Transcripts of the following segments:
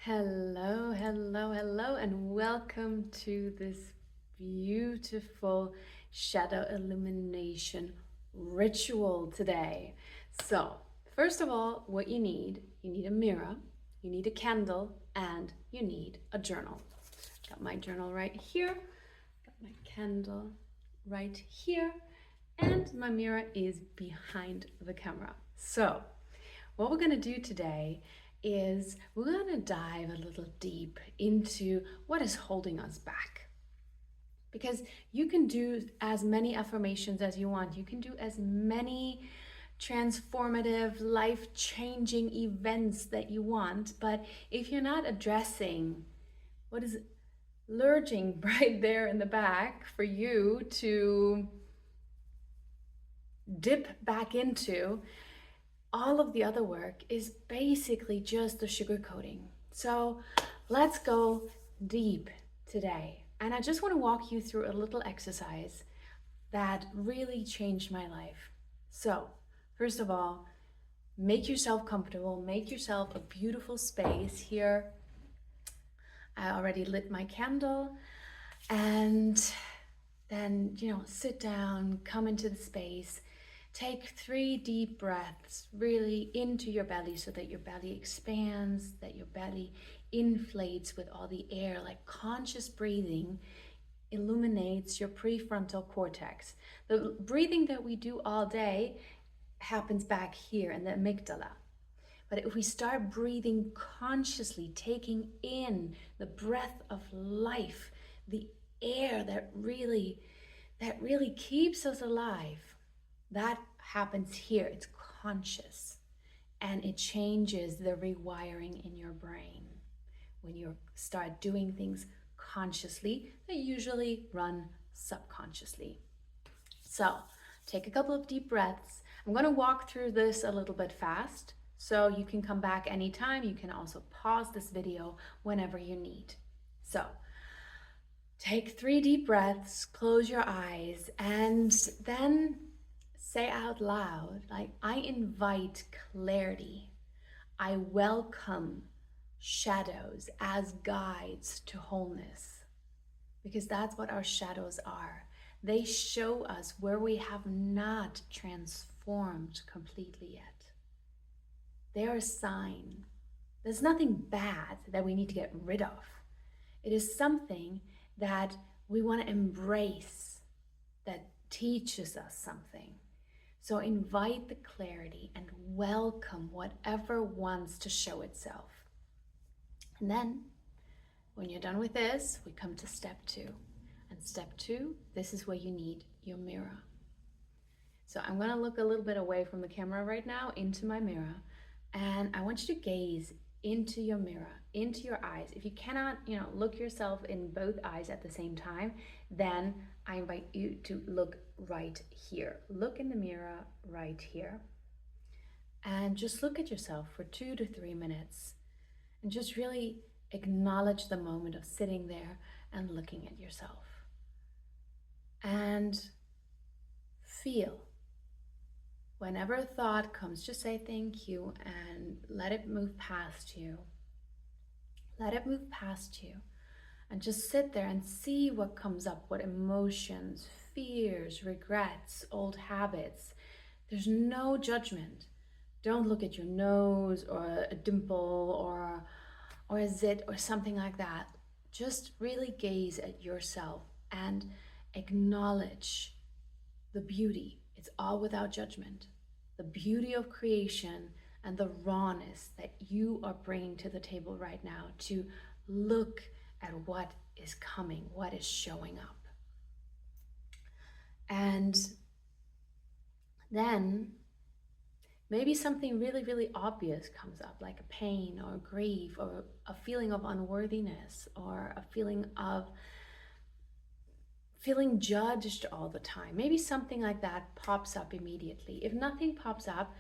Hello, hello, hello, and welcome to this beautiful shadow illumination ritual today. So, first of all, what you need a mirror, you need a candle, and you need a journal. Got my journal right here, got my candle right here, and my mirror is behind the camera. So, what we're going to do today is we're going to dive a little deep into what is holding us back. Because you can do as many affirmations as you want, you can do as many transformative, life changing events that you want, but if you're not addressing what is lurching right there in the back for you to dip back into, all of the other work is basically just the sugarcoating. So let's go deep today. And I just want to walk you through a little exercise that really changed my life. So, first of all, make yourself comfortable, make yourself a beautiful space. Here, I already lit my candle, and then, sit down, come into the space. Take 3 deep breaths really into your belly so that your belly expands, that your belly inflates with all the air. Like conscious breathing illuminates your prefrontal cortex. The breathing that we do all day happens back here in the amygdala. But if we start breathing consciously, taking in the breath of life, the air that really keeps us alive, that happens here. It's conscious, and it changes the rewiring in your brain when you start doing things consciously that usually run subconsciously. So take a couple of deep breaths. I'm going to walk through this a little bit fast, so you can come back anytime. You can also pause this video whenever you need. So take 3 deep breaths, close your eyes, and then say out loud, like, I invite clarity. I welcome shadows as guides to wholeness. Because that's what our shadows are. They show us where we have not transformed completely yet. They are a sign. There's nothing bad that we need to get rid of. It is something that we want to embrace, that teaches us something. So invite the clarity and welcome whatever wants to show itself. And then when you're done with this, we come to step 2. And step 2, this is where you need your mirror. So I'm going to look a little bit away from the camera right now into my mirror. And I want you to gaze into your mirror, into your eyes. If you cannot, look yourself in both eyes at the same time, then I invite you to look right here. Look in the mirror right here. And just look at yourself for 2 to 3 minutes. And just really acknowledge the moment of sitting there and looking at yourself. And feel. Whenever a thought comes, just say thank you and let it move past you. Let it move past you. And just sit there and see what comes up, what emotions, fears, regrets, old habits. There's no judgment. Don't look at your nose or a dimple or a zit or something like that. Just really gaze at yourself and acknowledge the beauty. It's all without judgment. The beauty of creation and the rawness that you are bringing to the table right now to look at what is coming, what is showing up. And then maybe something really, really obvious comes up, like a pain or grief or a feeling of unworthiness or a feeling of feeling judged all the time. Maybe something like that pops up immediately. If nothing pops up,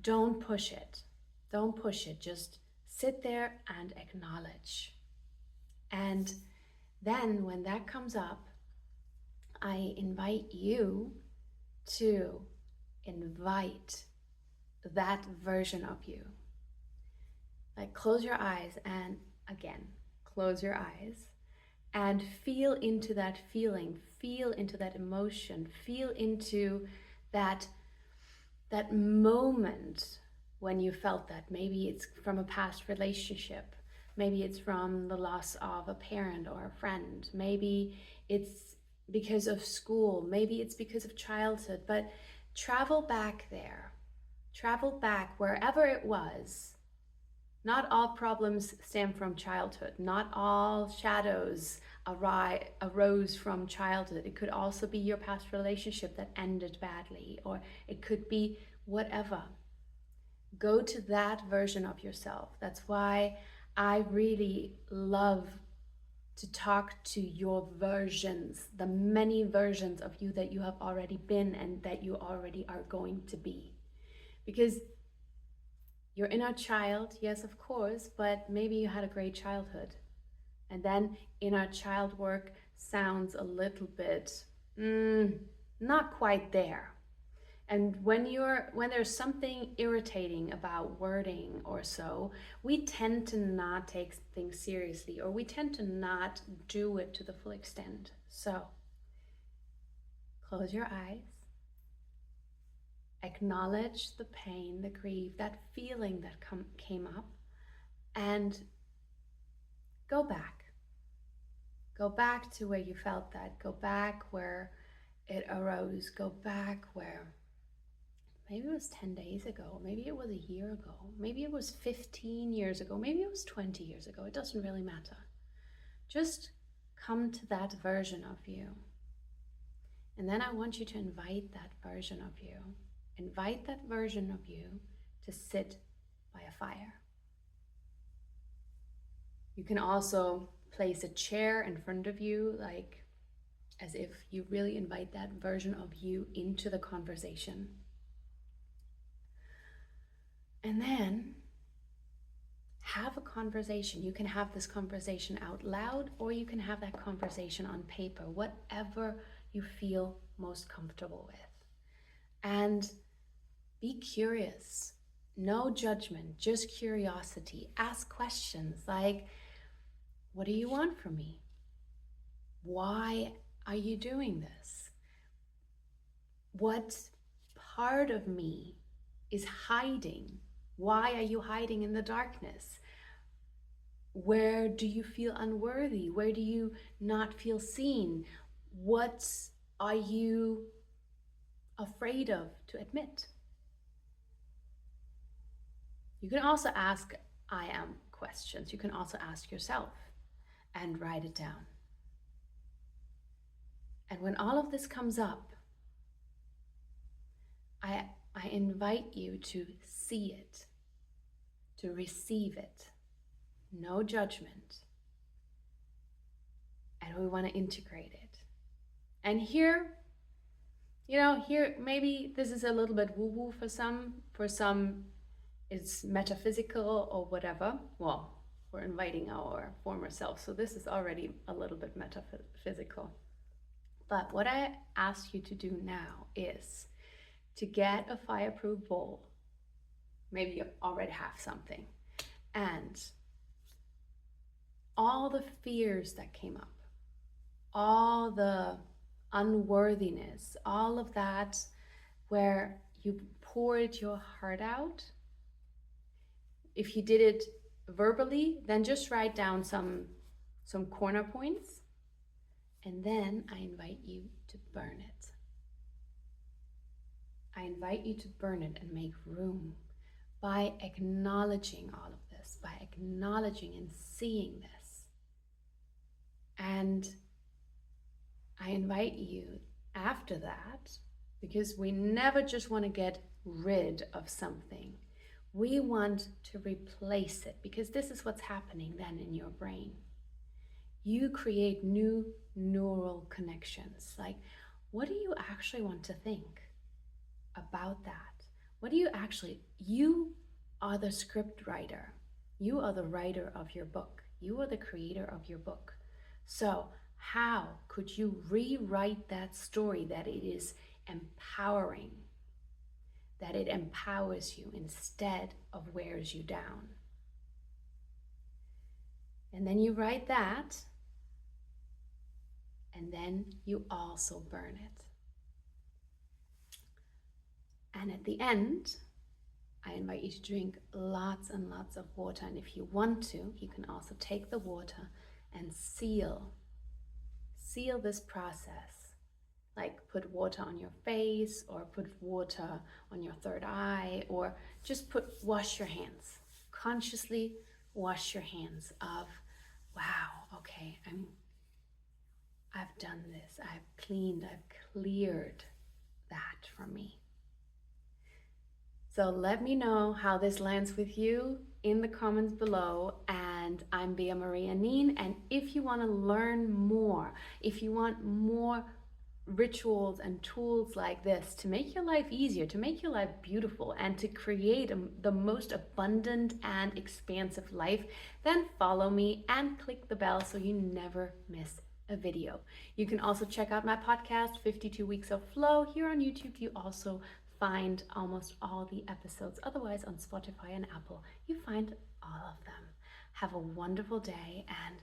don't push it. Don't push it. Just sit there and acknowledge. And then when that comes up, I invite you to invite that version of you. Like, close your eyes and again, close your eyes and feel into that feeling, feel into that emotion, feel into that moment when you felt that. Maybe it's from a past relationship, maybe it's from the loss of a parent or a friend, maybe it's because of school, maybe it's because of childhood, but travel back there, travel back wherever it was. Not all problems stem from childhood. Not all shadows arose from childhood. It could also be your past relationship that ended badly, or it could be whatever. Go to that version of yourself. That's why I really love to talk to your versions, the many versions of you that you have already been and that you already are going to be. Because your inner child, yes, of course, but maybe you had a great childhood. And then inner child work sounds a little bit not quite there. And when there's something irritating about wording or so, we tend to not take things seriously, or we tend to not do it to the full extent. So close your eyes. Acknowledge the pain, the grief, that feeling that came up, and go back. Go back to where you felt that. Go back where it arose. Go back where maybe it was 10 days ago. Maybe it was a year ago. Maybe it was 15 years ago. Maybe it was 20 years ago. It doesn't really matter. Just come to that version of you. And then I want you to invite that version of you. Invite that version of you to sit by a fire. You can also place a chair in front of you, like as if you really invite that version of you into the conversation. And then have a conversation. You can have this conversation out loud, or you can have that conversation on paper, whatever you feel most comfortable with. And be curious. No judgment, just curiosity. Ask questions like, what do you want from me? Why are you doing this? What part of me is hiding? Why are you hiding in the darkness? Where do you feel unworthy? Where do you not feel seen? What are you afraid of to admit? You can also ask I am questions. You can also ask yourself and write it down. And when all of this comes up, I invite you to see it, to receive it. No judgment. And we want to integrate it. And here maybe this is a little bit woo-woo for some. For some, it's metaphysical or whatever. Well, we're inviting our former self, so this is already a little bit metaphysical. But what I ask you to do now is to get a fireproof bowl. Maybe you already have something. And all the fears that came up, all the unworthiness, all of that where you poured your heart out. If you did it verbally, then just write down some corner points, and then I invite you to burn it. I invite you to burn it and make room by acknowledging all of this, by acknowledging and seeing this. And I invite you after that, because we never just want to get rid of something. We want to replace it, because this is what's happening then in your brain. You create new neural connections. Like, what do you actually want to think about that? What do you actually, you are the script writer. You are the writer of your book. You are the creator of your book. So how could you rewrite that story that it is empowering, that it empowers you instead of wears you down? And then you write that, and then you also burn it. And at the end, I invite you to drink lots and lots of water. And if you want to, you can also take the water and seal this process. Like put water on your face, or put water on your third eye, or just wash your hands. Consciously wash your hands of, wow, okay, I've done this, I've cleared that from me. So let me know how this lands with you in the comments below. And I'm Bea-Marie Anine. And if you want to learn more, if you want more rituals and tools like this to make your life easier, to make your life beautiful, and to create the most abundant and expansive life, then follow me and click the bell so you never miss a video. You can also check out my podcast, 52 Weeks of Flow. Here on YouTube, you also find almost all the episodes. Otherwise, on Spotify and Apple, you find all of them. Have a wonderful day, and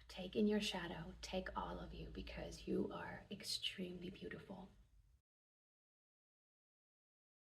take in your shadow. Take all of you, because you are extremely beautiful.